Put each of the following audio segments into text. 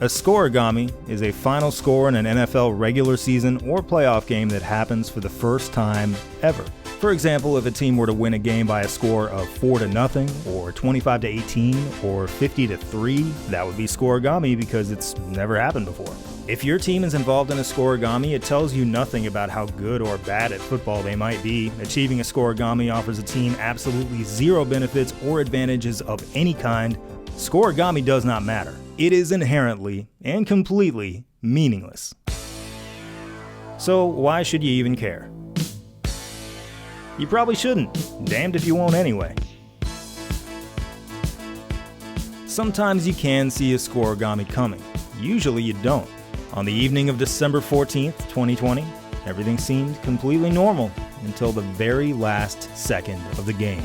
A scorigami is a final score in an NFL regular season or playoff game that happens for the first time ever. For example, if a team were to win a game by a score of 4-0 or 25-18 or 50-3, that would be scorigami because it's never happened before. If your team is involved in a scorigami, it tells you nothing about how good or bad at football they might be. Achieving a scorigami offers a team absolutely zero benefits or advantages of any kind. Scorigami does not matter. It is inherently and completely meaningless. So why should you even care? You probably shouldn't. Damned if you won't anyway. Sometimes you can see a scorigami coming. Usually you don't. On the evening of December 14th, 2020, everything seemed completely normal until the very last second of the game.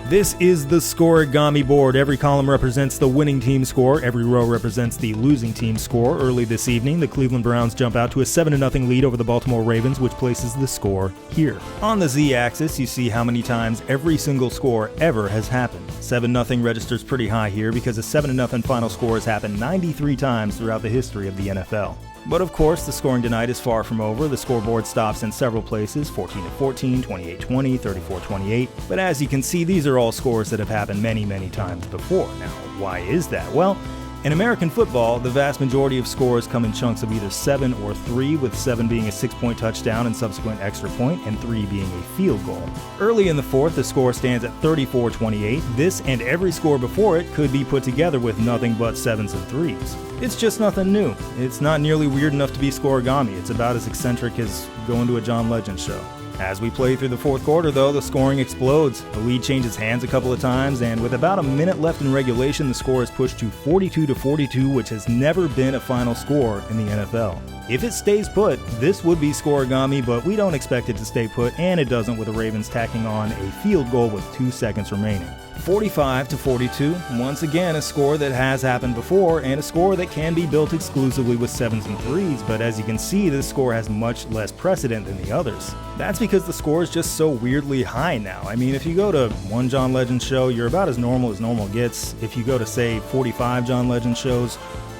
This is the scorigami board. Every column represents the winning team score. Every row represents the losing team score. Early this evening, the Cleveland Browns jump out to a 7-0 lead over the Baltimore Ravens, which places the score here. On the Z-axis, you see how many times every single score ever has happened. 7-0 registers pretty high here because a 7-0 final score has happened 93 times throughout the history of the NFL. But of course, the scoring tonight is far from over. The scoreboard stops in several places, 14-14, 28-20, 34-28. But as you can see, these are all scores that have happened many, many times before. Now, why is that? Well, in American football, the vast majority of scores come in chunks of either 7 or 3, with 7 being a 6-point touchdown and subsequent extra point, and 3 being a field goal. Early in the fourth, the score stands at 34-28. This and every score before it could be put together with nothing but 7s and 3s. It's just nothing new. It's not nearly weird enough to be scorigami. It's about as eccentric as going to a John Legend show. As we play through the fourth quarter, though, the scoring explodes. The lead changes hands a couple of times, and with about a minute left in regulation, the score is pushed to 42-42, which has never been a final score in the NFL. If it stays put, this would be scorigami, but we don't expect it to stay put, and it doesn't, with the Ravens tacking on a field goal with 2 seconds remaining. 45-42, once again a score that has happened before, and a score that can be built exclusively with 7s and 3s, but as you can see, this score has much less precedent than the others. That's because the score is just so weirdly high now. I mean, if you go to one John Legend show, you're about as normal gets. If you go to, say, 45 John Legend shows,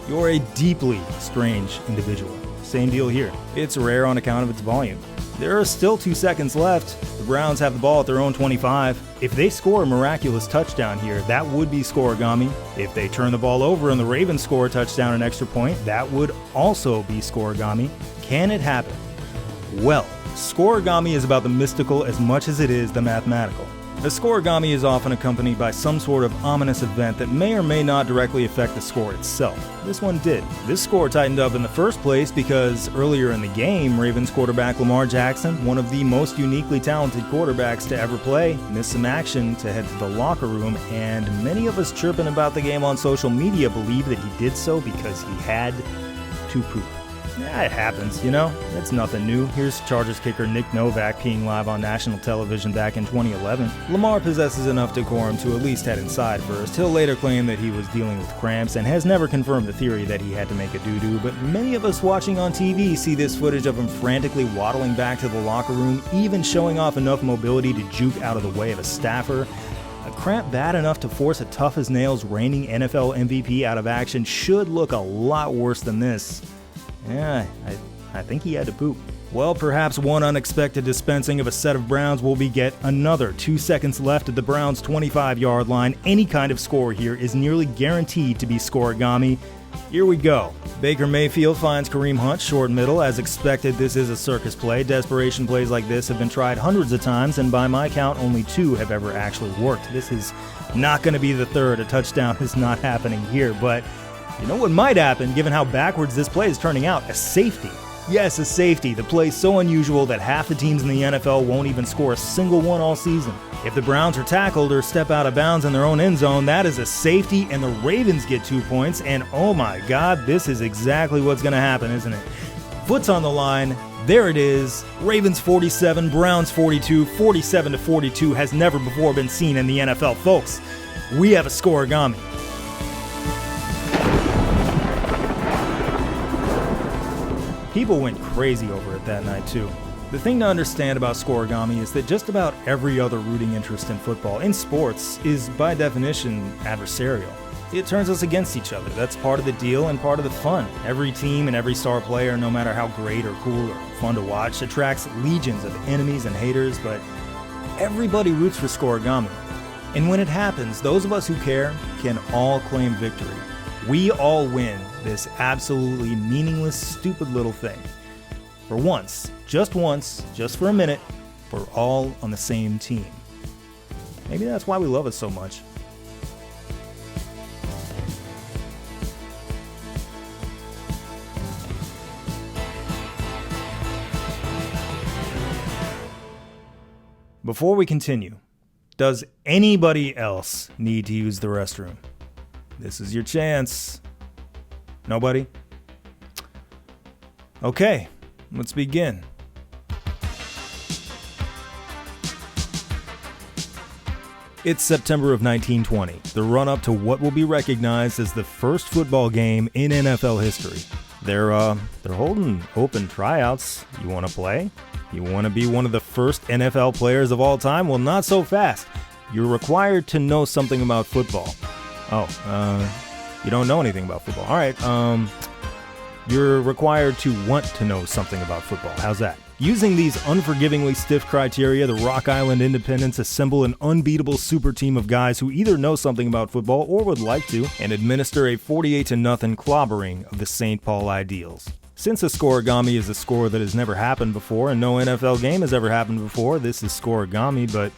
you're a deeply strange individual. Same deal here. It's rare on account of its volume. There are still 2 seconds left. The Browns have the ball at their own 25. If they score a miraculous touchdown here, that would be scorigami. If they turn the ball over and the Ravens score a touchdown and extra point, that would also be scorigami. Can it happen? Well, scorigami is about the mystical as much as it is the mathematical. A scorigami is often accompanied by some sort of ominous event that may or may not directly affect the score itself. This one did. This score tightened up in the first place because earlier in the game, Ravens quarterback Lamar Jackson, one of the most uniquely talented quarterbacks to ever play, missed some action to head to the locker room, and many of us chirping about the game on social media believe that he did so because he had to poop. Yeah, it happens, you know? It's nothing new. Here's Chargers kicker Nick Novak peeing live on national television back in 2011. Lamar possesses enough decorum to at least head inside first. He'll later claim that he was dealing with cramps and has never confirmed the theory that he had to make a doo-doo, but many of us watching on TV see this footage of him frantically waddling back to the locker room, even showing off enough mobility to juke out of the way of a staffer. A cramp bad enough to force a tough-as-nails reigning NFL MVP out of action should look a lot worse than this. Yeah, I think he had to poop. Well, perhaps one unexpected dispensing of a set of Browns will beget another. 2 seconds left at the Browns' 25-yard line. Any kind of score here is nearly guaranteed to be scorigami. Here we go. Baker Mayfield finds Kareem Hunt short middle. As expected, this is a circus play. Desperation plays like this have been tried hundreds of times, and by my count, only 2 have ever actually worked. This is not going to be the third. A touchdown is not happening here, but you know what might happen, given how backwards this play is turning out? A safety. Yes, a safety. The play is so unusual that half the teams in the NFL won't even score a single one all season. If the Browns are tackled or step out of bounds in their own end zone, that is a safety, and the Ravens get 2 points, and oh my God, this is exactly what's going to happen, isn't it? Foot's on the line. There it is. Ravens 47, Browns 42, 47-42 has never before been seen in the NFL. Folks, we have a scorigami. People went crazy over it that night, too. The thing to understand about scorigami is that just about every other rooting interest in football, in sports, is by definition adversarial. it turns us against each other. That's part of the deal and part of the fun. Every team and every star player, no matter how great or cool or fun to watch, attracts legions of enemies and haters, but everybody roots for Scorigami. And when it happens, those of us who care can all claim victory. We all win this absolutely meaningless, stupid little thing. For once, just for a minute, we're all on the same team. Maybe that's why we love it so much. Before we continue, does anybody else need to use the restroom? This is your chance. Nobody? Okay, let's begin. It's September of 1920, the run-up to what will be recognized as the first football game in NFL history. They're holding open tryouts. You want to play? You want to be one of the first NFL players of all time? Well, not so fast. You're required to know something about football. You don't know anything about football. All right, you're required to want to know something about football. How's that? Using these unforgivingly stiff criteria, the Rock Island Independents assemble an unbeatable super team of guys who either know something about football or would like to, and administer a 48-0 clobbering of the St. Paul Ideals. Since a scorigami is a score that has never happened before and no NFL game has ever happened before, this is scorigami, but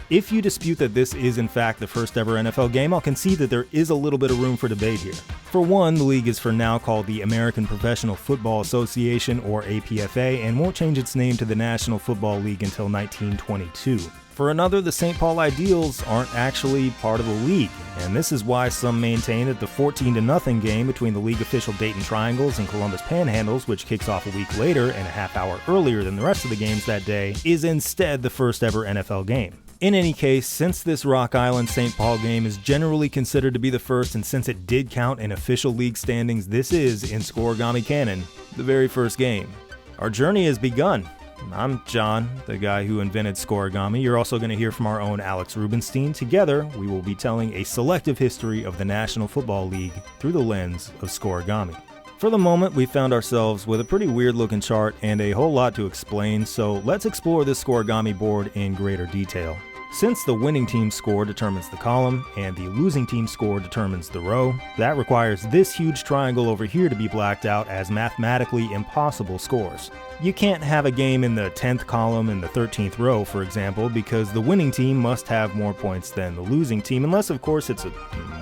if you dispute that this is in fact the first ever NFL game, I'll concede that there is a little bit of room for debate here. For one, the league is for now called the American Professional Football Association, or APFA, and won't change its name to the National Football League until 1922. For another, the St. Paul Ideals aren't actually part of the league, and this is why some maintain that the 14-0 game between the league official Dayton Triangles and Columbus Panhandles, which kicks off a week later and a half hour earlier than the rest of the games that day, is instead the first ever NFL game. In any case, since this Rock Island St. Paul game is generally considered to be the first, and since it did count in official league standings, this is, in Scorigami canon, the very first game. Our journey has begun. I'm Jon, the guy who invented Scorigami. You're also going to hear from our own Alex Rubenstein. Together, we will be telling a selective history of the National Football League through the lens of Scorigami. For the moment, we found ourselves with a pretty weird-looking chart and a whole lot to explain, so let's explore this Scorigami board in greater detail. Since the winning team's score determines the column and the losing team's score determines the row, that requires this huge triangle over here to be blacked out as mathematically impossible scores. You can't have a game in the 10th column and the 13th row, for example, because the winning team must have more points than the losing team, unless of course it's a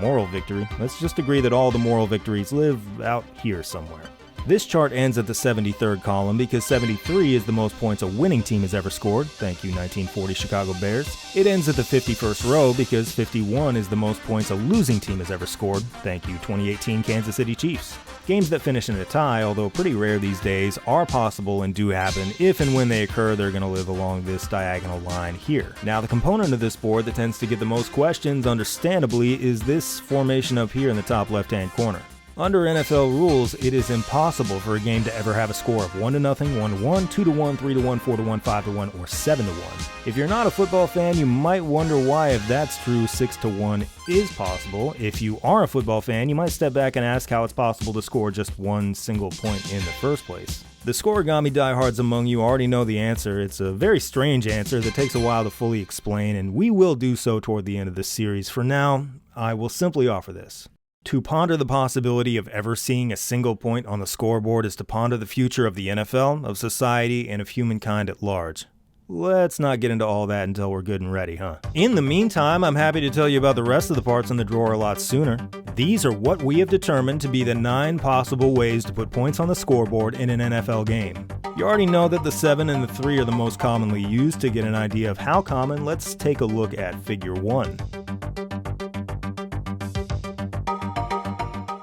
moral victory. Let's just agree that all the moral victories live out here somewhere. This chart ends at the 73rd column because 73 is the most points a winning team has ever scored. Thank you, 1940 Chicago Bears. It ends at the 51st row because 51 is the most points a losing team has ever scored. Thank you, 2018 Kansas City Chiefs. Games that finish in a tie, although pretty rare these days, are possible and do happen. If and when they occur, they're going to live along this diagonal line here. Now, the component of this board that tends to get the most questions, understandably, is this formation up here in the top left-hand corner. Under NFL rules, it is impossible for a game to ever have a score of 1-0, 1-1, 2-1, 3-1, 4-1, 5-1, or 7-1. If you're not a football fan, you might wonder why, if that's true, 6-1 is possible. If you are a football fan, you might step back and ask how it's possible to score just one single point in the first place. The Scorigami diehards among you already know the answer. It's a very strange answer that takes a while to fully explain, and we will do so toward the end of this series. For now, I will simply offer this. To ponder the possibility of ever seeing a single point on the scoreboard is to ponder the future of the NFL, of society, and of humankind at large. Let's not get into all that until we're good and ready, huh? In the meantime, I'm happy to tell you about the rest of the parts in the drawer a lot sooner. These are what we have determined to be the 9 possible ways to put points on the scoreboard in an NFL game. You already know that the 7 and the 3 are the most commonly used. To get an idea of how common, let's take a look at Figure 1.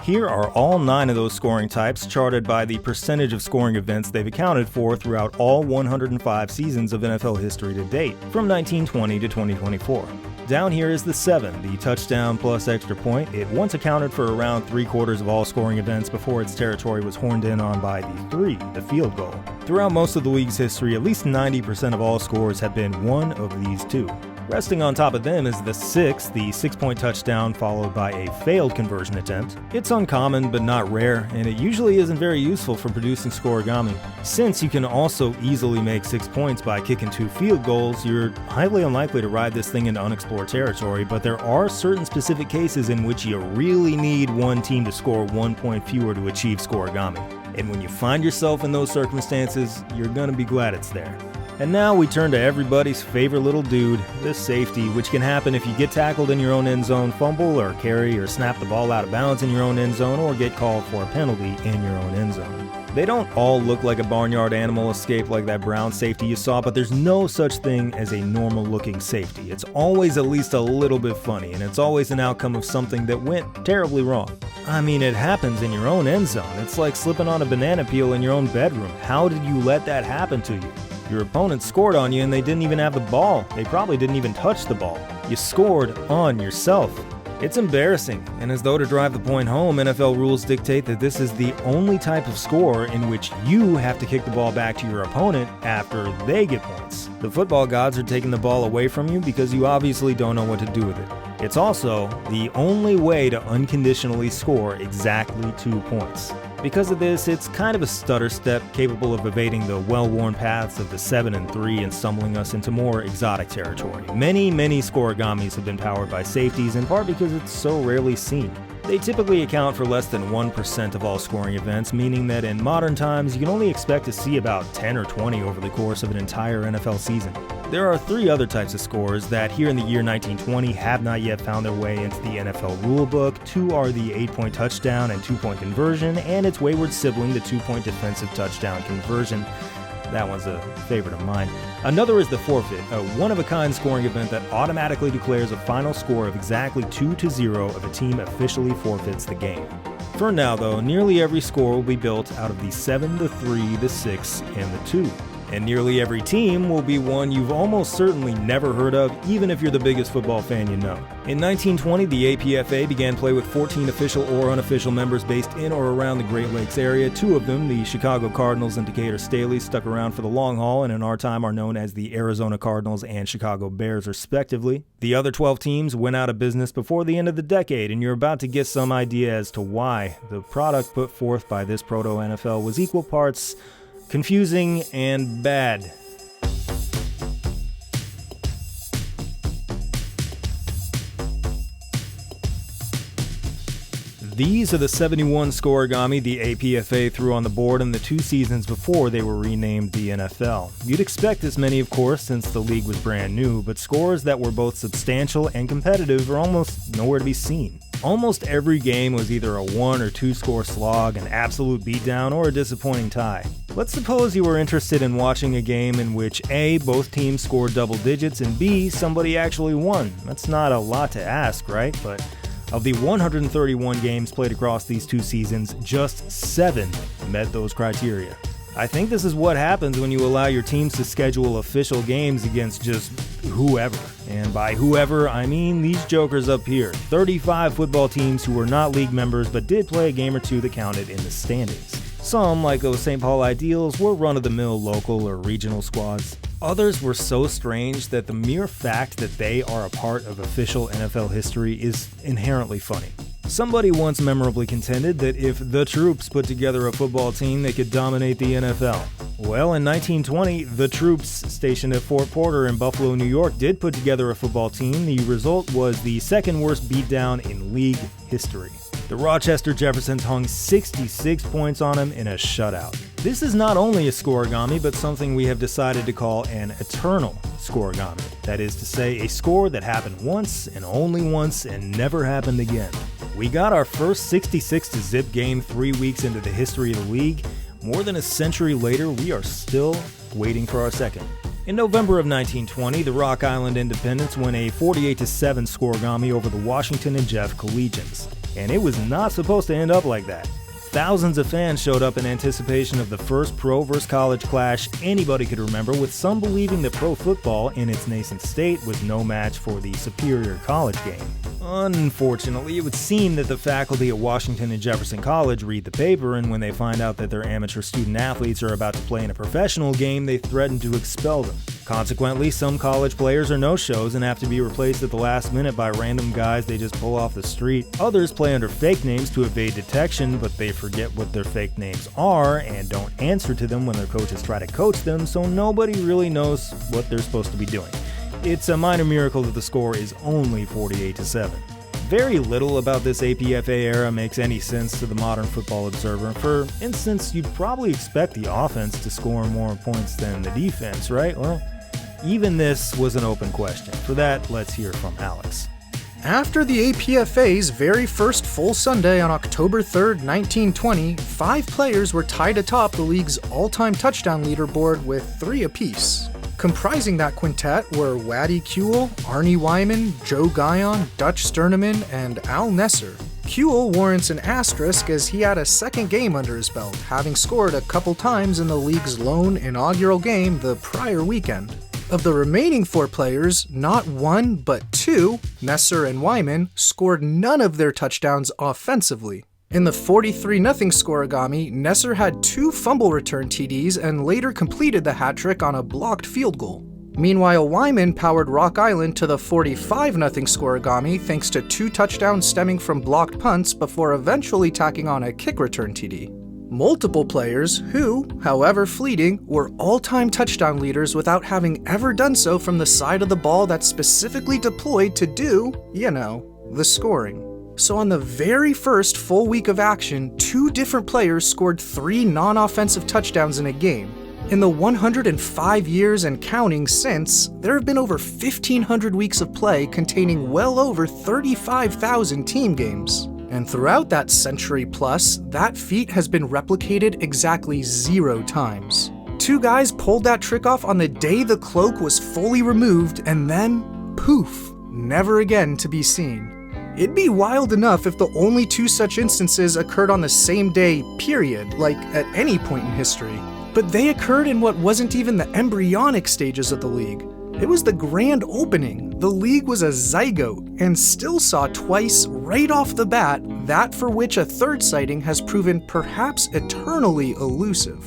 Here are all 9 of those scoring types charted by the percentage of scoring events they've accounted for throughout all 105 seasons of NFL history to date, from 1920 to 2024. Down here is the 7, the touchdown plus extra point. It once accounted for around 3/4 of all scoring events before its territory was horned in on by the 3, the field goal. Throughout most of the league's history, at least 90% of all scores have been one of these 2. Resting on top of them is the 6, the 6-point touchdown followed by a failed conversion attempt. It's uncommon but not rare, and it usually isn't very useful for producing scorigami. Since you can also easily make 6 points by kicking 2 field goals, you're highly unlikely to ride this thing into unexplored territory, but there are certain specific cases in which you really need one team to score 1 point fewer to achieve scorigami. And when you find yourself in those circumstances, you're gonna be glad it's there. And now we turn to everybody's favorite little dude, the safety, which can happen if you get tackled in your own end zone, fumble or carry or snap the ball out of bounds in your own end zone, or get called for a penalty in your own end zone. They don't all look like a barnyard animal escape like that brown safety you saw, but there's no such thing as a normal looking safety. It's always at least a little bit funny, and it's always an outcome of something that went terribly wrong. I mean, it happens in your own end zone. It's like slipping on a banana peel in your own bedroom. How did you let that happen to you? Your opponent scored on you and they didn't even have the ball. They probably didn't even touch the ball. You scored on yourself. It's embarrassing, and as though to drive the point home, NFL rules dictate that this is the only type of score in which you have to kick the ball back to your opponent after they get points. The football gods are taking the ball away from you because you obviously don't know what to do with it. It's also the only way to unconditionally score exactly 2 points. Because of this, it's kind of a stutter step capable of evading the well-worn paths of the 7 and 3 and stumbling us into more exotic territory. Many scorigamis have been powered by safeties, in part because it's so rarely seen. They typically account for less than 1% of all scoring events, meaning that in modern times you can only expect to see about 10 or 20 over the course of an entire NFL season. There are 3 other types of scores that here in the year 1920 have not yet found their way into the NFL rulebook. 2 are the 8-point touchdown and 2-point conversion, and its wayward sibling, the 2-point defensive touchdown conversion. That one's a favorite of mine. Another is the forfeit, a one-of-a-kind scoring event that automatically declares a final score of exactly 2-0 if a team officially forfeits the game. For now, though, nearly every score will be built out of the 7, the 3, the 6, and the 2. And nearly every team will be one you've almost certainly never heard of, even if you're the biggest football fan you know. In 1920, the APFA began play with 14 official or unofficial members based in or around the Great Lakes area. 2 of them, the Chicago Cardinals and Decatur Staley, stuck around for the long haul and in our time are known as the Arizona Cardinals and Chicago Bears, respectively. The other 12 teams went out of business before the end of the decade, and you're about to get some idea as to why. The product put forth by this proto-NFL was equal parts confusing and bad. These are the 71 scorigami the APFA threw on the board in the 2 seasons before they were renamed the NFL. You'd expect this many, of course, since the league was brand new, but scores that were both substantial and competitive are almost nowhere to be seen. Almost every game was either a 1 or 2 score slog, an absolute beatdown, or a disappointing tie. Let's suppose you were interested in watching a game in which A, both teams scored double digits, and B, somebody actually won. That's not a lot to ask, right? But of the 131 games played across these 2 seasons, just 7 met those criteria. I think this is what happens when you allow your teams to schedule official games against just whoever. And by whoever, I mean these jokers up here. 35 football teams who were not league members but did play a game or 2 that counted in the standings. Some, like those St. Paul Ideals, were run-of-the-mill local or regional squads. Others were so strange that the mere fact that they are a part of official NFL history is inherently funny. Somebody once memorably contended that if the Troops put together a football team, they could dominate the NFL. Well, in 1920, the Troops, stationed at Fort Porter in Buffalo, New York, did put together a football team. The result was the second worst beatdown in league history. The Rochester Jeffersons hung 66 points on him in a shutout. This is not only a scorigami, but something we have decided to call an eternal scorigami. That is to say, a score that happened once and only once and never happened again. We got our first 66-0 game 3 weeks into the history of the league. More than a century later, we are still waiting for our second. In November of 1920, the Rock Island Independents won a 48-7 scorigami over the Washington and Jeff Collegians. And it was not supposed to end up like that. Thousands of fans showed up in anticipation of the first pro versus college clash anybody could remember, with some believing that pro football in its nascent state was no match for the superior college game. Unfortunately, it would seem that the faculty at Washington and Jefferson College read the paper, and when they find out that their amateur student-athletes are about to play in a professional game, they threaten to expel them. Consequently, some college players are no-shows and have to be replaced at the last minute by random guys they just pull off the street. Others play under fake names to evade detection, but they forget what their fake names are and don't answer to them when their coaches try to coach them, so nobody really knows what they're supposed to be doing. It's a minor miracle that the score is only 48-7. Very little about this APFA era makes any sense to the modern football observer. For instance, you'd probably expect the offense to score more points than the defense, right? Well, even this was an open question. For that, let's hear from Alex. After the APFA's very first full Sunday on October 3rd, 1920, 5 players were tied atop the league's all-time touchdown leaderboard with 3 apiece. Comprising that quintet were Waddy Kuehl, Arnie Wyman, Joe Guyon, Dutch Sterneman, and Al Nesser. Kuehl warrants an asterisk as he had a second game under his belt, having scored a couple times in the league's lone inaugural game the prior weekend. Of the remaining 4 players, not 1 but 2, Nesser and Wyman, scored none of their touchdowns offensively. In the 43-0 scorigami, Nesser had 2 fumble return TDs and later completed the hat-trick on a blocked field goal. Meanwhile, Wyman powered Rock Island to the 45-0 scorigami thanks to 2 touchdowns stemming from blocked punts before eventually tacking on a kick return TD. Multiple players who, however fleeting, were all-time touchdown leaders without having ever done so from the side of the ball that's specifically deployed to do, the scoring. So on the very first full week of action, 2 different players scored 3 non-offensive touchdowns in a game. In the 105 years and counting since, there have been over 1,500 weeks of play containing well over 35,000 team games. And throughout that century plus, that feat has been replicated exactly 0 times. 2 guys pulled that trick off on the day the cloak was fully removed, and then, poof, never again to be seen. It'd be wild enough if the only 2 such instances occurred on the same day, period, like at any point in history. But they occurred in what wasn't even the embryonic stages of the league. It was the grand opening. The league was a zygote, and still saw twice, right off the bat, that for which a third sighting has proven perhaps eternally elusive.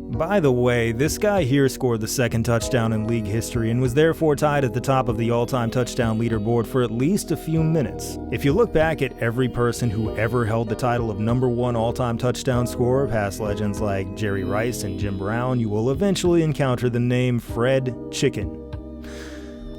By the way, this guy here scored the second touchdown in league history and was therefore tied at the top of the all-time touchdown leaderboard for at least a few minutes. If you look back at every person who ever held the title of number 1 all-time touchdown scorer, past legends like Jerry Rice and Jim Brown, you will eventually encounter the name Fred Chicken.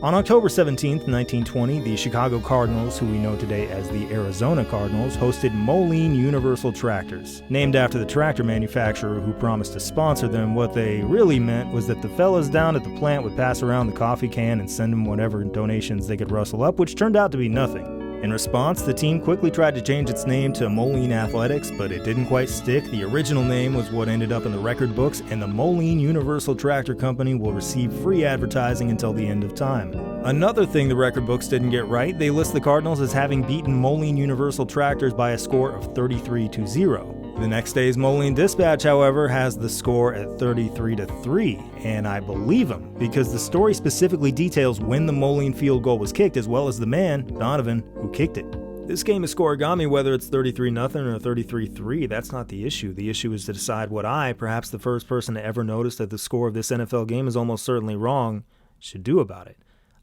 On October 17, 1920, the Chicago Cardinals, who we know today as the Arizona Cardinals, hosted Moline Universal Tractors. Named after the tractor manufacturer who promised to sponsor them, what they really meant was that the fellas down at the plant would pass around the coffee can and send them whatever donations they could rustle up, which turned out to be nothing. In response, the team quickly tried to change its name to Moline Athletics, but it didn't quite stick. The original name was what ended up in the record books, and the Moline Universal Tractor Company will receive free advertising until the end of time. Another thing the record books didn't get right, they list the Cardinals as having beaten Moline Universal Tractors by a score of 33-0. The next day's Moline Dispatch, however, has the score at 33-3, and I believe him, because the story specifically details when the Moline field goal was kicked, as well as the man, Donovan, who kicked it. This game is scorigami, whether it's 33-0 or 33-3, that's not the issue. The issue is to decide what I, perhaps the first person to ever notice that the score of this NFL game is almost certainly wrong, should do about it.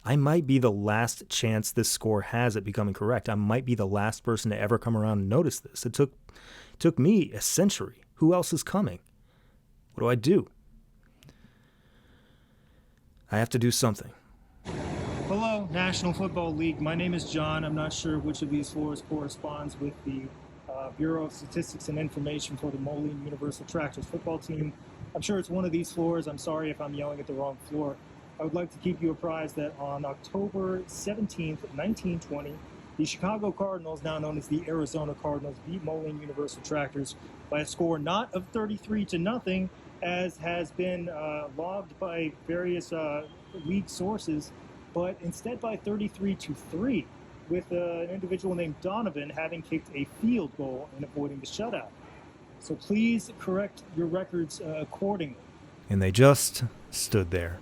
I might be the last chance this score has at becoming correct. I might be the last person to ever come around and notice this. It took me a century. Who else is coming? What do? I have to do something. Hello, National Football League. My name is John. I'm not sure which of these floors corresponds with the Bureau of Statistics and Information for the Moline Universal Tractors football team. I'm sure it's one of these floors. I'm sorry if I'm yelling at the wrong floor. I would like to keep you apprised that on October 17th, 1920, the Chicago Cardinals, now known as the Arizona Cardinals, beat Moline Universal Tractors by a score not of 33-0, as has been logged by various league sources, but instead by 33-3, with an individual named Donovan having kicked a field goal and avoiding the shutout. So please correct your records accordingly. And they just stood there.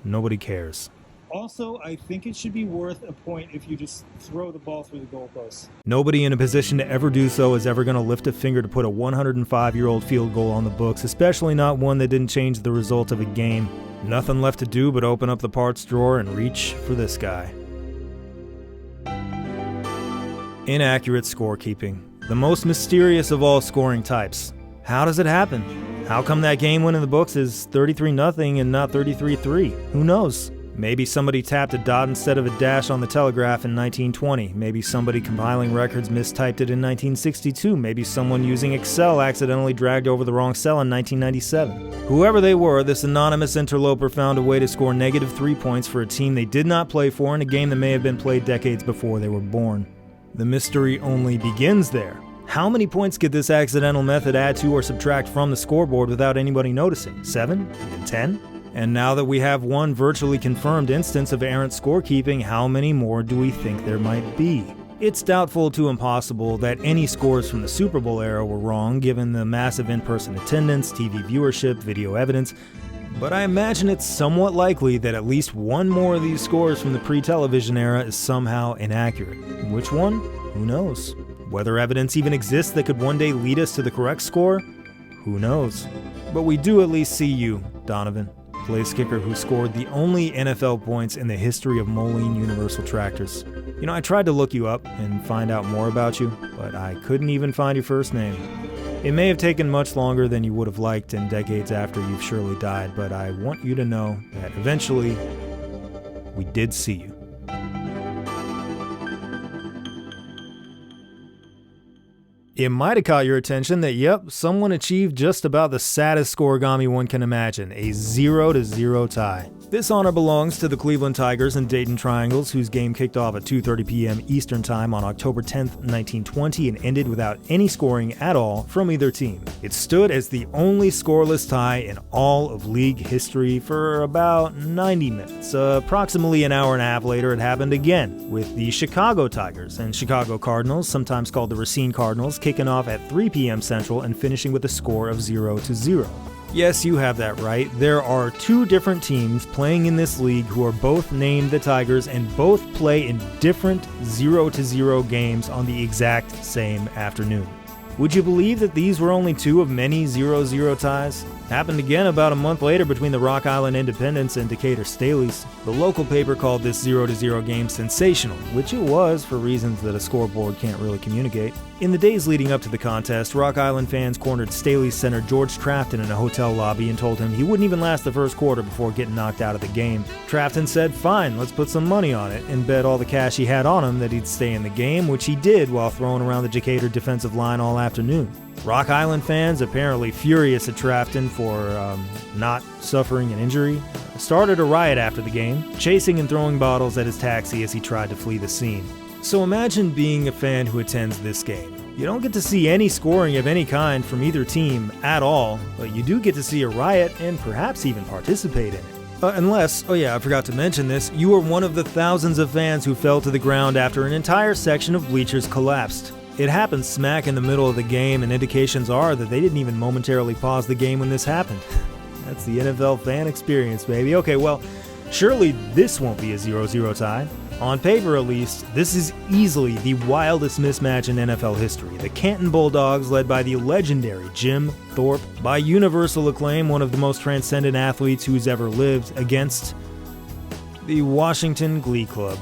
Nobody cares. Also, I think it should be worth a point if you just throw the ball through the goalpost. Nobody in a position to ever do so is ever going to lift a finger to put a 105-year-old field goal on the books, especially not one that didn't change the result of a game. Nothing left to do but open up the parts drawer and reach for this guy. Inaccurate scorekeeping. The most mysterious of all scoring types. How does it happen? How come that game win in the books is 33-0 and not 33-3? Who knows? Maybe somebody tapped a dot instead of a dash on the telegraph in 1920. Maybe somebody compiling records mistyped it in 1962. Maybe someone using Excel accidentally dragged over the wrong cell in 1997. Whoever they were, this anonymous interloper found a way to score -3 points for a team they did not play for in a game that may have been played decades before they were born. The mystery only begins there. How many points could this accidental method add to or subtract from the scoreboard without anybody noticing? 7? Even 10? And now that we have one virtually confirmed instance of errant scorekeeping, how many more do we think there might be? It's doubtful to impossible that any scores from the Super Bowl era were wrong, given the massive in-person attendance, TV viewership, video evidence, but I imagine it's somewhat likely that at least one more of these scores from the pre-television era is somehow inaccurate. Which one? Who knows? Whether evidence even exists that could one day lead us to the correct score? Who knows? But we do at least see you, Donovan, place kicker who scored the only NFL points in the history of Moline Universal Tractors. You know, I tried to look you up and find out more about you, but I couldn't even find your first name. It may have taken much longer than you would have liked in decades after you've surely died, but I want you to know that eventually, we did see you. It might have caught your attention that, yep, someone achieved just about the saddest scoregami one can imagine, a 0-0 tie. This honor belongs to the Cleveland Tigers and Dayton Triangles, whose game kicked off at 2:30 p.m. Eastern Time on October 10th, 1920, and ended without any scoring at all from either team. It stood as the only scoreless tie in all of league history for about 90 minutes. Approximately an hour and a half later, it happened again, with the Chicago Tigers and Chicago Cardinals, sometimes called the Racine Cardinals, kicking off at 3 p.m. Central and finishing with a score of 0-0. Yes, you have that right. There are two different teams playing in this league who are both named the Tigers and both play in different 0-0 games on the exact same afternoon. Would you believe that these were only two of many 0-0 ties? Happened again about a month later between the Rock Island Independents and Decatur Staleys. The local paper called this 0-0 game sensational, which it was for reasons that a scoreboard can't really communicate. In the days leading up to the contest, Rock Island fans cornered Staley's center George Trafton in a hotel lobby and told him he wouldn't even last the first quarter before getting knocked out of the game. Trafton said, "Fine, let's put some money on it," and bet all the cash he had on him that he'd stay in the game, which he did while throwing around the Decatur defensive line all afternoon. Rock Island fans, apparently furious at Trafton for not suffering an injury, started a riot after the game, chasing and throwing bottles at his taxi as he tried to flee the scene. So imagine being a fan who attends this game. You don't get to see any scoring of any kind from either team at all, but you do get to see a riot and perhaps even participate in it. Unless, oh yeah, I forgot to mention this, you are one of the thousands of fans who fell to the ground after an entire section of bleachers collapsed. It happened smack in the middle of the game, and indications are that they didn't even momentarily pause the game when this happened. That's the NFL fan experience, baby. Okay, well, surely this won't be a 0-0 tie. On paper, at least, this is easily the wildest mismatch in NFL history. The Canton Bulldogs, led by the legendary Jim Thorpe, by universal acclaim, one of the most transcendent athletes who's ever lived, against the Washington Glee Club.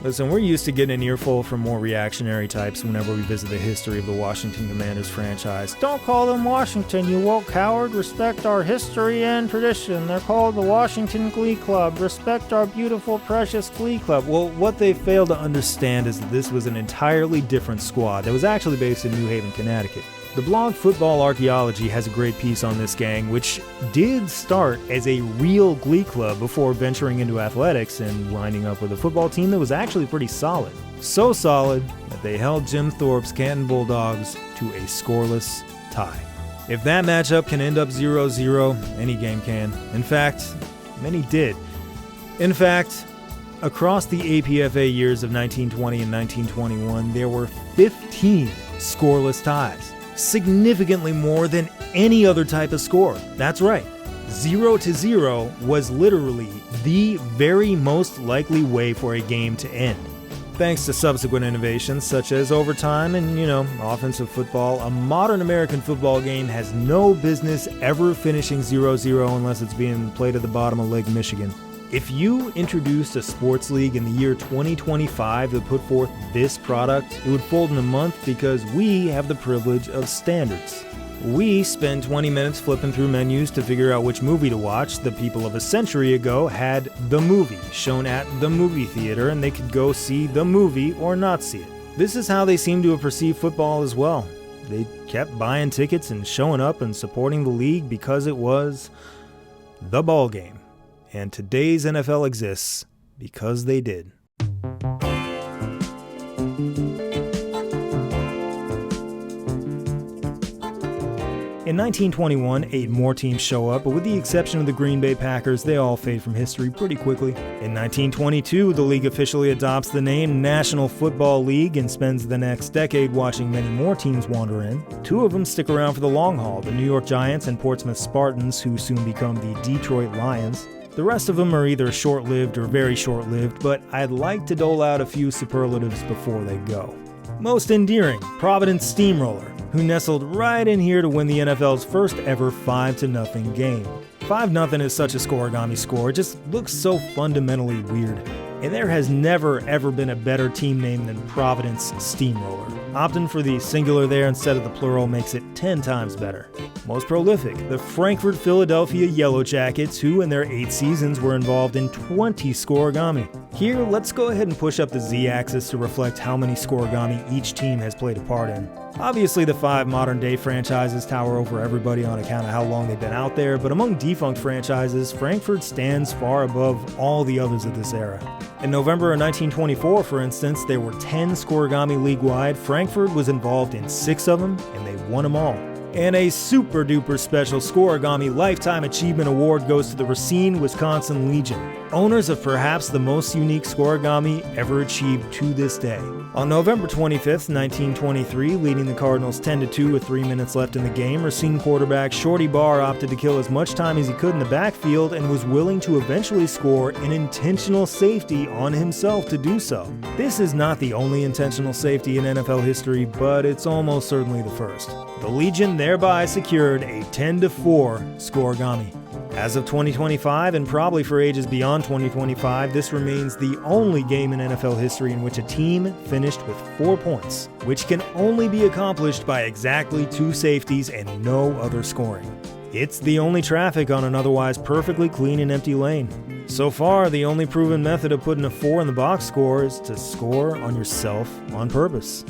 Listen, we're used to getting an earful from more reactionary types whenever we visit the history of the Washington Commanders franchise. Don't call them Washington, you woke coward. Respect our history and tradition. They're called the Washington Glee Club. Respect our beautiful, precious Glee Club. Well, what they fail to understand is that this was an entirely different squad that was actually based in New Haven, Connecticut. The blog Football Archaeology has a great piece on this gang, which did start as a real glee club before venturing into athletics and winding up with a football team that was actually pretty solid. So solid that they held Jim Thorpe's Canton Bulldogs to a scoreless tie. If that matchup can end up 0-0, any game can. In fact, many did. In fact, across the APFA years of 1920 and 1921, there were 15 scoreless ties. Significantly more than any other type of score. That's right, 0-0 was literally the very most likely way for a game to end. Thanks to subsequent innovations such as overtime and, offensive football, a modern American football game has no business ever finishing 0-0 unless it's being played at the bottom of Lake Michigan. If you introduced a sports league in the year 2025 that put forth this product, it would fold in a month because we have the privilege of standards. We spend 20 minutes flipping through menus to figure out which movie to watch. The people of a century ago had the movie shown at the movie theater, and they could go see the movie or not see it. This is how they seem to have perceived football as well. They kept buying tickets and showing up and supporting the league because it was the ball game. And today's NFL exists because they did. In 1921, 8 more teams show up, but with the exception of the Green Bay Packers, they all fade from history pretty quickly. In 1922, the league officially adopts the name National Football League and spends the next decade watching many more teams wander in. 2 of them stick around for the long haul, the New York Giants and Portsmouth Spartans, who soon become the Detroit Lions. The rest of them are either short-lived or very short-lived, but I'd like to dole out a few superlatives before they go. Most endearing, Providence Steamroller, who nestled right in here to win the NFL's first ever 5-0 game. 5-0 is such a scorigami score, it just looks so fundamentally weird. And there has never ever been a better team name than Providence Steamroller. Opting for the singular there instead of the plural makes it 10 times better. Most prolific, the Frankfurt Philadelphia Yellow Jackets, who in their 8 seasons were involved in 20 scorigami. Here, let's go ahead and push up the Z-axis to reflect how many scorigami each team has played a part in. Obviously, the 5 modern-day franchises tower over everybody on account of how long they've been out there, but among defunct franchises, Frankfurt stands far above all the others of this era. In November of 1924, for instance, there were 10 scorigami league-wide. Frankfurt was involved in 6 of them, and they won them all. And a super-duper special Scorigami Lifetime Achievement Award goes to the Racine, Wisconsin Legion, owners of perhaps the most unique scorigami ever achieved to this day. On November 25th, 1923, leading the Cardinals 10-2 with 3 minutes left in the game, Racine quarterback Shorty Barr opted to kill as much time as he could in the backfield and was willing to eventually score an intentional safety on himself to do so. This is not the only intentional safety in NFL history, but it's almost certainly the first. The Legion thereby secured a 10-4 scorigami. As of 2025, and probably for ages beyond 2025, this remains the only game in NFL history in which a team finished with 4 points, which can only be accomplished by exactly 2 safeties and no other scoring. It's the only traffic on an otherwise perfectly clean and empty lane. So far, the only proven method of putting a 4 in the box score is to score on yourself on purpose.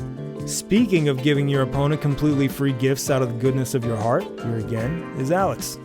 Speaking of giving your opponent completely free gifts out of the goodness of your heart, here again is Alex.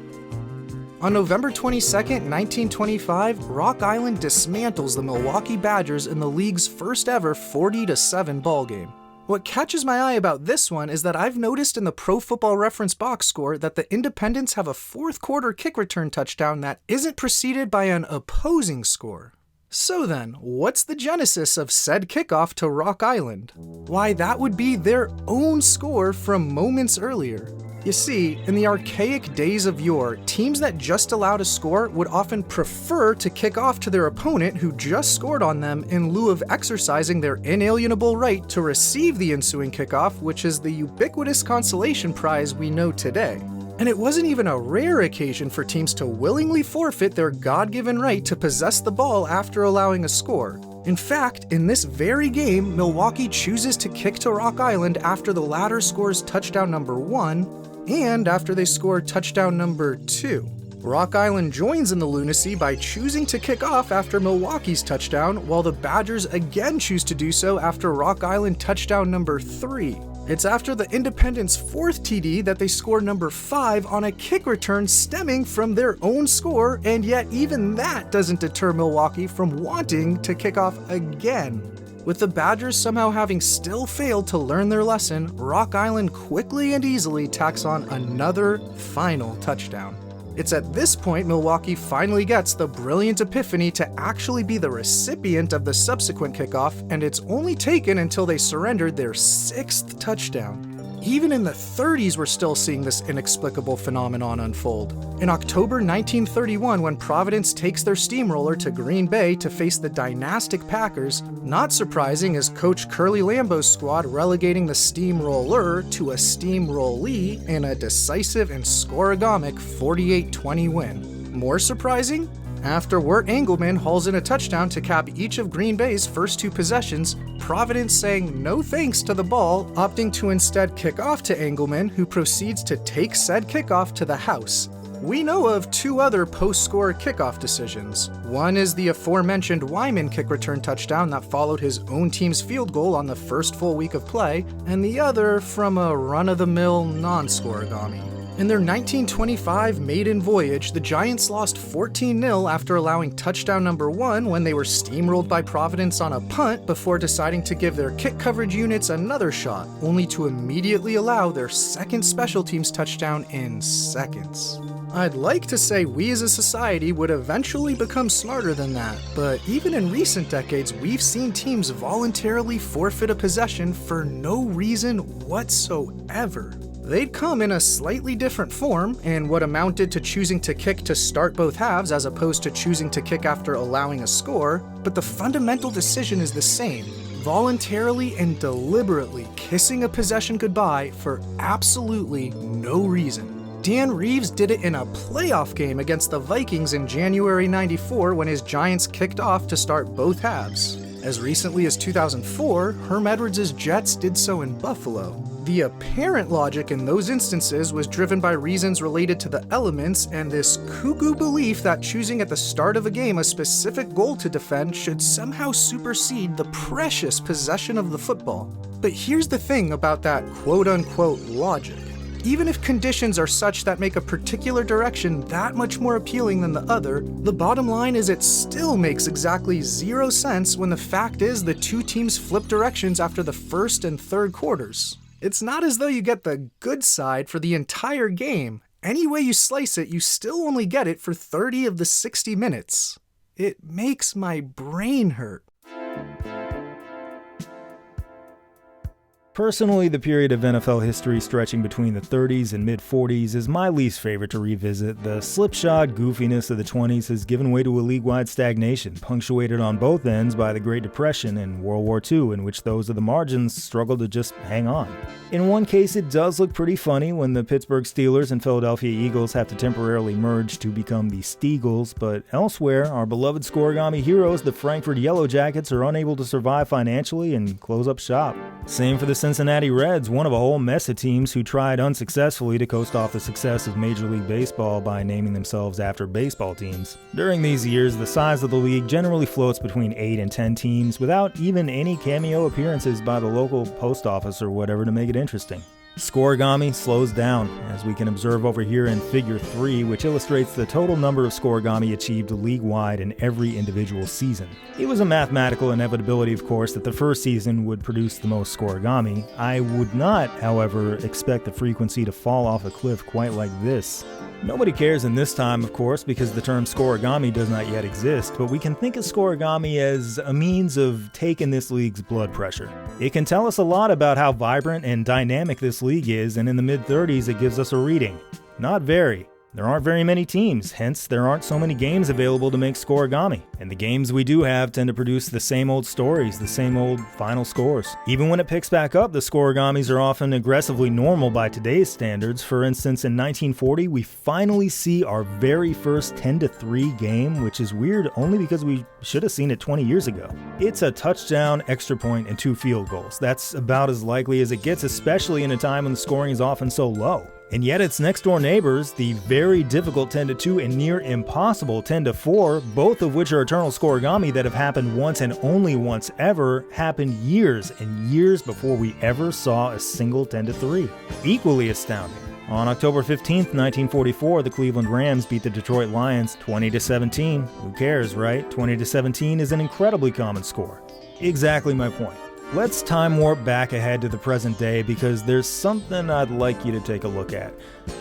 On November 22, 1925, Rock Island dismantles the Milwaukee Badgers in the league's first ever 40-7 ball game. What catches my eye about this one is that I've noticed in the Pro Football Reference box score that the Independents have a 4th quarter kick return touchdown that isn't preceded by an opposing score. So then, what's the genesis of said kickoff to Rock Island? Why, that would be their own score from moments earlier. You see, in the archaic days of yore, teams that just allowed a score would often prefer to kick off to their opponent who just scored on them in lieu of exercising their inalienable right to receive the ensuing kickoff, which is the ubiquitous consolation prize we know today. And it wasn't even a rare occasion for teams to willingly forfeit their God-given right to possess the ball after allowing a score. In fact, in this very game, Milwaukee chooses to kick to Rock Island after the latter scores touchdown number 1, and after they score touchdown number 2. Rock Island joins in the lunacy by choosing to kick off after Milwaukee's touchdown, while the Badgers again choose to do so after Rock Island touchdown number 3. It's after the Independents' 4th TD that they score number 5 on a kick return stemming from their own score, and yet even that doesn't deter Milwaukee from wanting to kick off again. With the Badgers somehow having still failed to learn their lesson, Rock Island quickly and easily tacks on another final touchdown. It's at this point Milwaukee finally gets the brilliant epiphany to actually be the recipient of the subsequent kickoff, and it's only taken until they surrendered their 6th touchdown. even in the 30s, we're still seeing this inexplicable phenomenon unfold. In October 1931, when Providence takes their steamroller to Green Bay to face the dynastic Packers, not surprising is Coach Curly Lambeau's squad relegating the steamroller to a steamrollee in a decisive and scorigamic 48-20 win. More surprising? After Wirt Engelman hauls in a touchdown to cap each of Green Bay's first 2 possessions, Providence saying no thanks to the ball, opting to instead kick off to Engelman, who proceeds to take said kickoff to the house. We know of 2 other post-score kickoff decisions. One is the aforementioned Wyman kick return touchdown that followed his own team's field goal on the first full week of play, and the other from a run-of-the-mill non-scorigami. In their 1925 maiden voyage, the Giants lost 14-0 after allowing touchdown number 1 when they were steamrolled by Providence on a punt before deciding to give their kick coverage units another shot, only to immediately allow their second special teams touchdown in seconds. I'd like to say we as a society would eventually become smarter than that, but even in recent decades, we've seen teams voluntarily forfeit a possession for no reason whatsoever. They'd come in a slightly different form, in what amounted to choosing to kick to start both halves as opposed to choosing to kick after allowing a score, but the fundamental decision is the same: voluntarily and deliberately kissing a possession goodbye for absolutely no reason. Dan Reeves did it in a playoff game against the Vikings in January '94 when his Giants kicked off to start both halves. As recently as 2004, Herm Edwards' Jets did so in Buffalo. The apparent logic in those instances was driven by reasons related to the elements and this cuckoo belief that choosing at the start of a game a specific goal to defend should somehow supersede the precious possession of the football. But here's the thing about that quote-unquote logic. Even if conditions are such that make a particular direction that much more appealing than the other, the bottom line is it still makes exactly 0 sense when the fact is the 2 teams flip directions after the first and third quarters. It's not as though you get the good side for the entire game. Any way you slice it, you still only get it for 30 of the 60 minutes. It makes my brain hurt. Personally, the period of NFL history stretching between the 30s and mid-40s is my least favorite to revisit. The slipshod goofiness of the 20s has given way to a league-wide stagnation, punctuated on both ends by the Great Depression and World War II, in which those of the margins struggled to just hang on. In one case, it does look pretty funny when the Pittsburgh Steelers and Philadelphia Eagles have to temporarily merge to become the Steagles, but elsewhere, our beloved scorigami heroes, the Frankfurt Yellow Jackets, are unable to survive financially and close up shop. Same for the Cincinnati Reds, one of a whole mess of teams who tried unsuccessfully to coast off the success of Major League Baseball by naming themselves after baseball teams. During these years, the size of the league generally floats between 8 and 10 teams without even any cameo appearances by the local post office or whatever to make it interesting. Scorigami slows down, as we can observe over here in Figure 3, which illustrates the total number of scorigami achieved league-wide in every individual season. It was a mathematical inevitability, of course, that the first season would produce the most scorigami. I would not, however, expect the frequency to fall off a cliff quite like this. Nobody cares in this time, of course, because the term scorigami does not yet exist, but we can think of scorigami as a means of taking this league's blood pressure. It can tell us a lot about how vibrant and dynamic this league is, and in the mid-30s it gives us a reading. Not very. There aren't very many teams, hence there aren't so many games available to make scorigami. And the games we do have tend to produce the same old stories, the same old final scores. Even when it picks back up, the scorigamis are often aggressively normal by today's standards. For instance, in 1940, we finally see our very first 10-3 game, which is weird only because we should have seen it 20 years ago. It's a touchdown, extra point, and 2 field goals. That's about as likely as it gets, especially in a time when the scoring is often so low. And yet its next-door neighbors, the very difficult 10-2 and near impossible 10-4, both of which are eternal scorigami that have happened once and only once ever, happened years and years before we ever saw a single 10-3. Equally astounding. On October 15th, 1944, the Cleveland Rams beat the Detroit Lions 20-17. Who cares, right? 20-17 is an incredibly common score. Exactly my point. Let's time warp back ahead to the present day because there's something I'd like you to take a look at.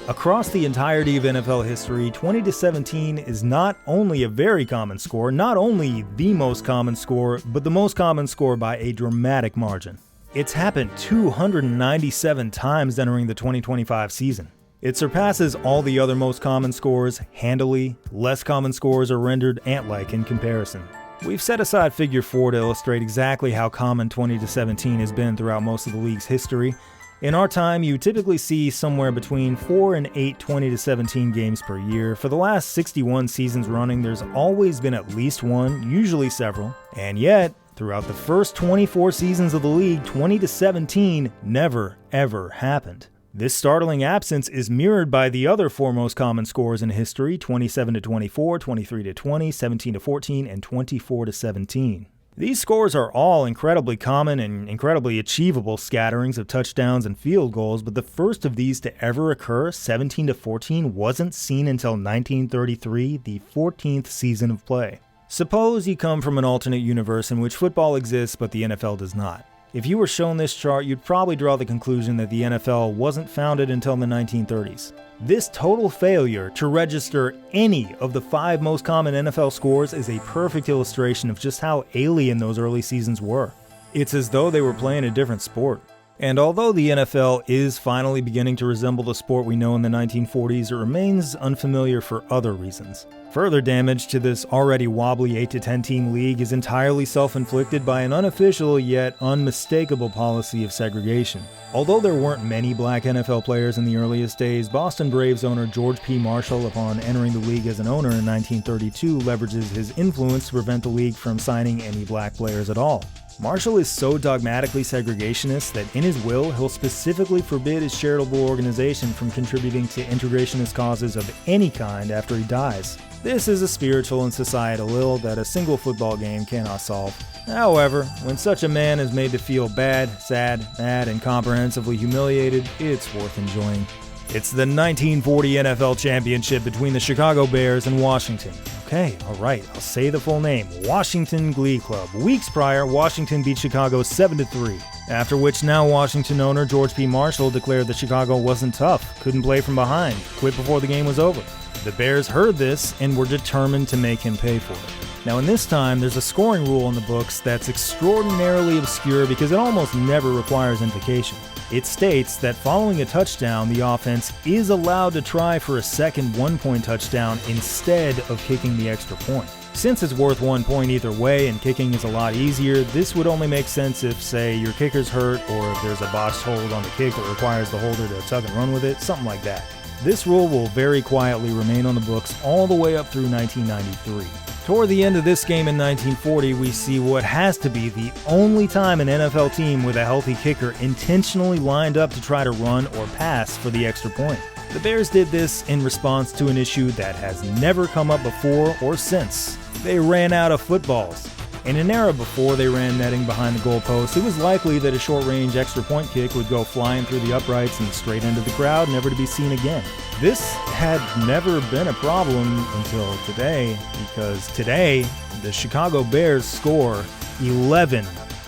Across the entirety of NFL history, 20-17 is not only a very common score, not only the most common score, but the most common score by a dramatic margin. It's happened 297 times entering the 2025 season. It surpasses all the other most common scores handily. Less common scores are rendered ant-like in comparison. We've set aside figure 4 to illustrate exactly how common 20-17 has been throughout most of the league's history. In our time, you typically see somewhere between 4 and 8 20-17 games per year. For the last 61 seasons running, there's always been at least one, usually several. And yet, throughout the first 24 seasons of the league, 20-17 never, ever happened. This startling absence is mirrored by the other four most common scores in history: 27-24, 23-20, 17-14, and 24-17. These scores are all incredibly common and incredibly achievable scatterings of touchdowns and field goals, but the first of these to ever occur, 17-14, wasn't seen until 1933, the 14th season of play. Suppose you come from an alternate universe in which football exists but the NFL does not. If you were shown this chart, you'd probably draw the conclusion that the NFL wasn't founded until the 1930s. This total failure to register any of the 5 most common NFL scores is a perfect illustration of just how alien those early seasons were. It's as though they were playing a different sport. And although the NFL is finally beginning to resemble the sport we know in the 1940s, it remains unfamiliar for other reasons. Further damage to this already wobbly 8-10 team league is entirely self-inflicted by an unofficial yet unmistakable policy of segregation. Although there weren't many black NFL players in the earliest days, Boston Braves owner George P. Marshall, upon entering the league as an owner in 1932, leverages his influence to prevent the league from signing any black players at all. Marshall is so dogmatically segregationist that in his will, he'll specifically forbid his charitable organization from contributing to integrationist causes of any kind after he dies. This is a spiritual and societal ill that a single football game cannot solve. However, when such a man is made to feel bad, sad, mad, and comprehensively humiliated, it's worth enjoying. It's the 1940 NFL Championship between the Chicago Bears and Washington. Okay, alright, I'll say the full name. Washington Glee Club. Weeks prior, Washington beat Chicago 7-3. After which now Washington owner George P. Marshall declared that Chicago wasn't tough, couldn't play from behind, quit before the game was over. The Bears heard this and were determined to make him pay for it. Now in this time, there's a scoring rule in the books that's extraordinarily obscure because it almost never requires invocation. It states that following a touchdown, the offense is allowed to try for a second 1-point touchdown instead of kicking the extra point. Since it's worth 1 point either way and kicking is a lot easier, this would only make sense if, say, your kicker's hurt or if there's a botched hold on the kick that requires the holder to tuck and run with it, something like that. This rule will very quietly remain on the books all the way up through 1993. Toward the end of this game in 1940, we see what has to be the only time an NFL team with a healthy kicker intentionally lined up to try to run or pass for the extra point. The Bears did this in response to an issue that has never come up before or since. They ran out of footballs. In an era before they ran netting behind the goalpost, it was likely that a short-range extra point kick would go flying through the uprights and straight into the crowd, never to be seen again. This had never been a problem until today, because today, the Chicago Bears score 11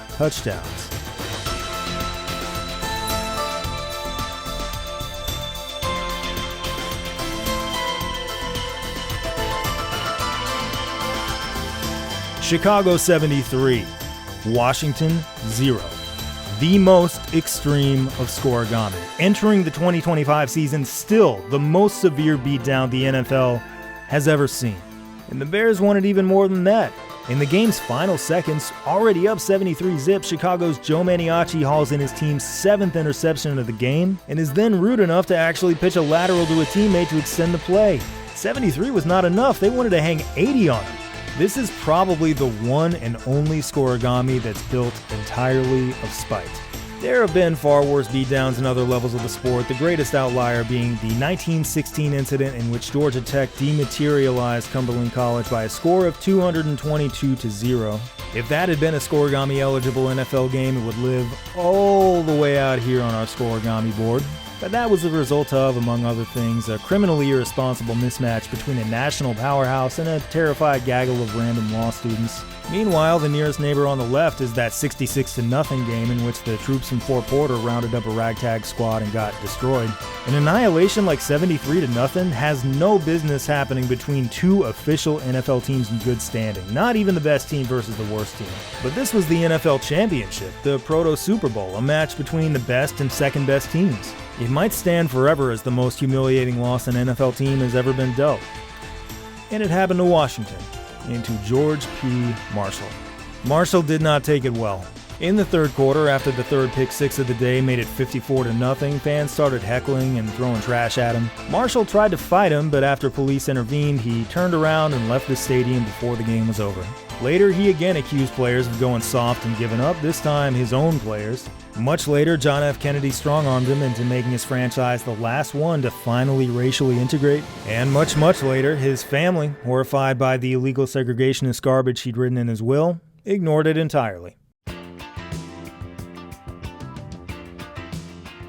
touchdowns. Chicago 73, Washington 0. The most extreme of scorigami. Entering the 2025 season, still the most severe beatdown the NFL has ever seen. And the Bears wanted even more than that. In the game's final seconds, already up 73-zip, Chicago's Joe Maniaci hauls in his team's 7th interception of the game and is then rude enough to actually pitch a lateral to a teammate to extend the play. 73 was not enough, they wanted to hang 80 on him. This is probably the one and only scorigami that's built entirely of spite. There have been far worse beatdowns in other levels of the sport, the greatest outlier being the 1916 incident in which Georgia Tech dematerialized Cumberland College by a score of 222-0. If that had been a scorigami-eligible NFL game, it would live all the way out here on our scorigami board. But that was the result of, among other things, a criminally irresponsible mismatch between a national powerhouse and a terrified gaggle of random law students. Meanwhile, the nearest neighbor on the left is that 66-0 game in which the troops from Fort Porter rounded up a ragtag squad and got destroyed. An annihilation like 73-0 has no business happening between two official NFL teams in good standing, not even the best team versus the worst team. But this was the NFL Championship, the Proto-Super Bowl, a match between the best and second best teams. It might stand forever as the most humiliating loss an NFL team has ever been dealt. And it happened to Washington, and to George P. Marshall. Marshall did not take it well. In the third quarter, after the third pick six of the day made it 54-0, fans started heckling and throwing trash at him. Marshall tried to fight him, but after police intervened, he turned around and left the stadium before the game was over. Later, he again accused players of going soft and giving up, this time his own players. Much later, John F. Kennedy strong-armed him into making his franchise the last one to finally racially integrate. And much later, his family, horrified by the illegal segregationist garbage he'd written in his will, ignored it entirely.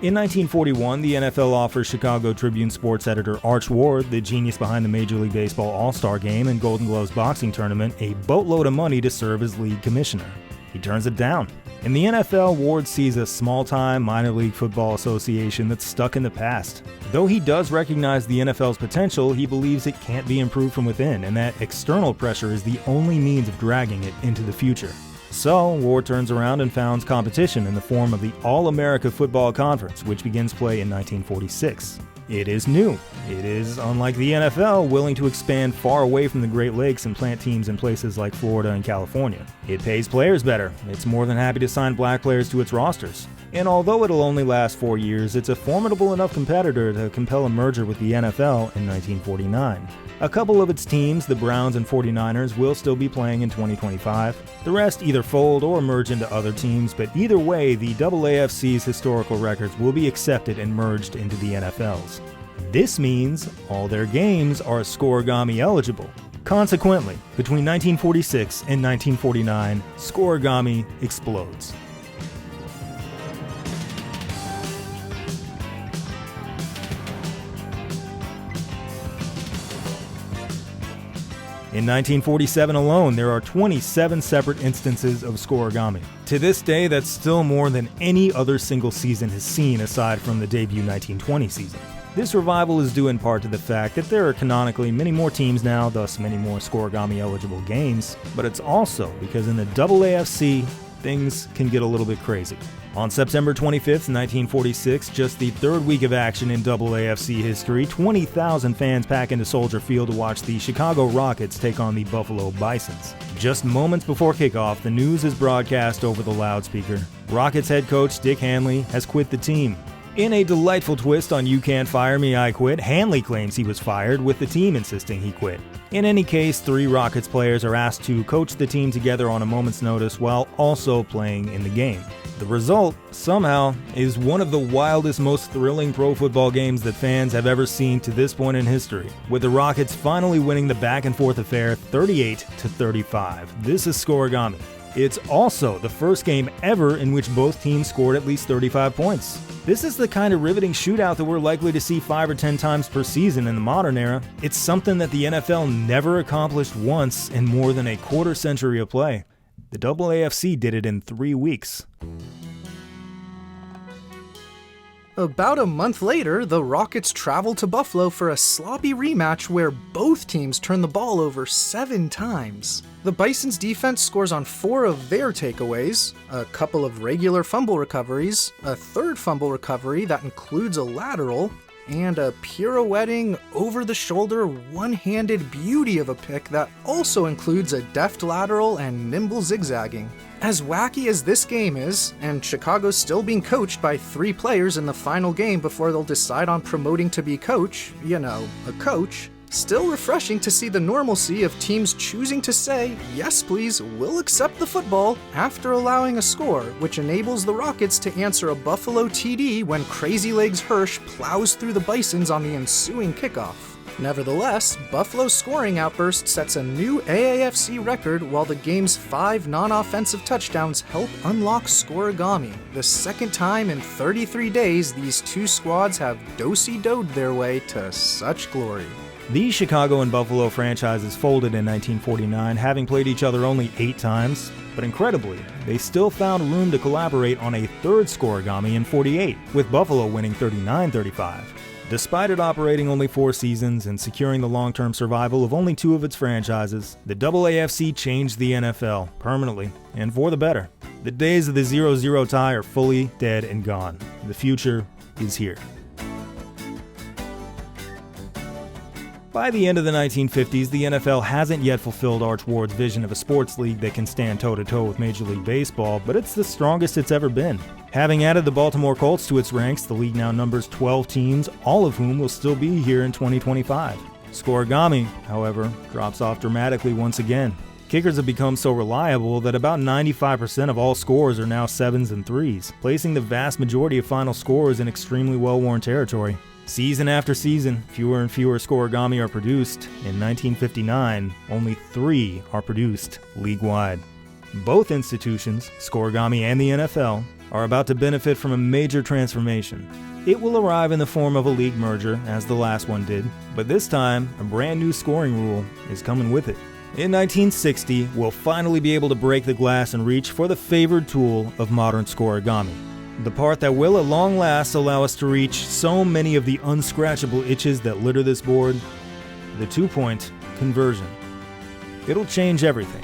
In 1941, the NFL offers Chicago Tribune sports editor Arch Ward, the genius behind the Major League Baseball All-Star Game and Golden Gloves boxing tournament, a boatload of money to serve as league commissioner. He turns it down. In the NFL, Ward sees a small-time minor league football association that's stuck in the past. Though he does recognize the NFL's potential, he believes it can't be improved from within, and that external pressure is the only means of dragging it into the future. So, Ward turns around and founds competition in the form of the All-America Football Conference, which begins play in 1946. It is new. It is, unlike the NFL, willing to expand far away from the Great Lakes and plant teams in places like Florida and California. It pays players better. It's more than happy to sign black players to its rosters. And although it'll only last 4 years, it's a formidable enough competitor to compel a merger with the NFL in 1949. A couple of its teams, the Browns and 49ers, will still be playing in 2025. The rest either fold or merge into other teams, but either way, the AAFC's historical records will be accepted and merged into the NFL's. This means all their games are Scorigami eligible. Consequently, between 1946 and 1949, Scorigami explodes. In 1947 alone, there are 27 separate instances of Scorigami. To this day, that's still more than any other single season has seen aside from the debut 1920 season. This revival is due in part to the fact that there are canonically many more teams now, thus many more Scorigami-eligible games, but it's also because in the AAFC, things can get a little bit crazy. On September 25th, 1946, just the third week of action in AAFC history, 20,000 fans pack into Soldier Field to watch the Chicago Rockets take on the Buffalo Bisons. Just moments before kickoff, the news is broadcast over the loudspeaker. Rockets head coach Dick Hanley has quit the team. In a delightful twist on You Can't Fire Me, I Quit, Hanley claims he was fired, with the team insisting he quit. In any case, 3 Rockets players are asked to coach the team together on a moment's notice while also playing in the game. The result, somehow, is one of the wildest, most thrilling pro football games that fans have ever seen to this point in history, with the Rockets finally winning the back-and-forth affair 38-35. This is Scorigami. It's also the first game ever in which both teams scored at least 35 points. This is the kind of riveting shootout that we're likely to see 5 or 10 times per season in the modern era. It's something that the NFL never accomplished once in more than a quarter century of play. The AAFC did it in 3 weeks. About a month later, the Rockets travel to Buffalo for a sloppy rematch where both teams turn the ball over 7 times. The Bison's defense scores on 4 of their takeaways, a couple of regular fumble recoveries, a third fumble recovery that includes a lateral, and a pirouetting, over-the-shoulder, one-handed beauty of a pick that also includes a deft lateral and nimble zigzagging. As wacky as this game is, and Chicago's still being coached by 3 players in the final game before they'll decide on promoting to be coach, a coach, still refreshing to see the normalcy of teams choosing to say, yes please, we'll accept the football, after allowing a score, which enables the Rockets to answer a Buffalo TD when Crazy Legs Hirsch plows through the Bisons on the ensuing kickoff. Nevertheless, Buffalo's scoring outburst sets a new AAFC record while the game's 5 non-offensive touchdowns help unlock Scorigami, the second time in 33 days these two squads have do-si-doed their way to such glory. The Chicago and Buffalo franchises folded in 1949, having played each other only 8 times, but incredibly, they still found room to collaborate on a third Scorigami in 48, with Buffalo winning 39-35. Despite it operating only 4 seasons and securing the long-term survival of only 2 of its franchises, the AAFC changed the NFL permanently and for the better. The days of the 0-0 tie are fully dead and gone. The future is here. By the end of the 1950s, the NFL hasn't yet fulfilled Arch Ward's vision of a sports league that can stand toe-to-toe with Major League Baseball, but it's the strongest it's ever been. Having added the Baltimore Colts to its ranks, the league now numbers 12 teams, all of whom will still be here in 2025. Scorigami, however, drops off dramatically once again. Kickers have become so reliable that about 95% of all scores are now 7s and 3s, placing the vast majority of final scores in extremely well-worn territory. Season after season, fewer and fewer Scorigami are produced. In 1959, only 3 are produced league-wide. Both institutions, Scorigami and the NFL, are about to benefit from a major transformation. It will arrive in the form of a league merger, as the last one did, but this time, a brand new scoring rule is coming with it. In 1960, we'll finally be able to break the glass and reach for the favored tool of modern Scorigami. The part that will at long last allow us to reach so many of the unscratchable itches that litter this board, the 2-point conversion. It'll change everything.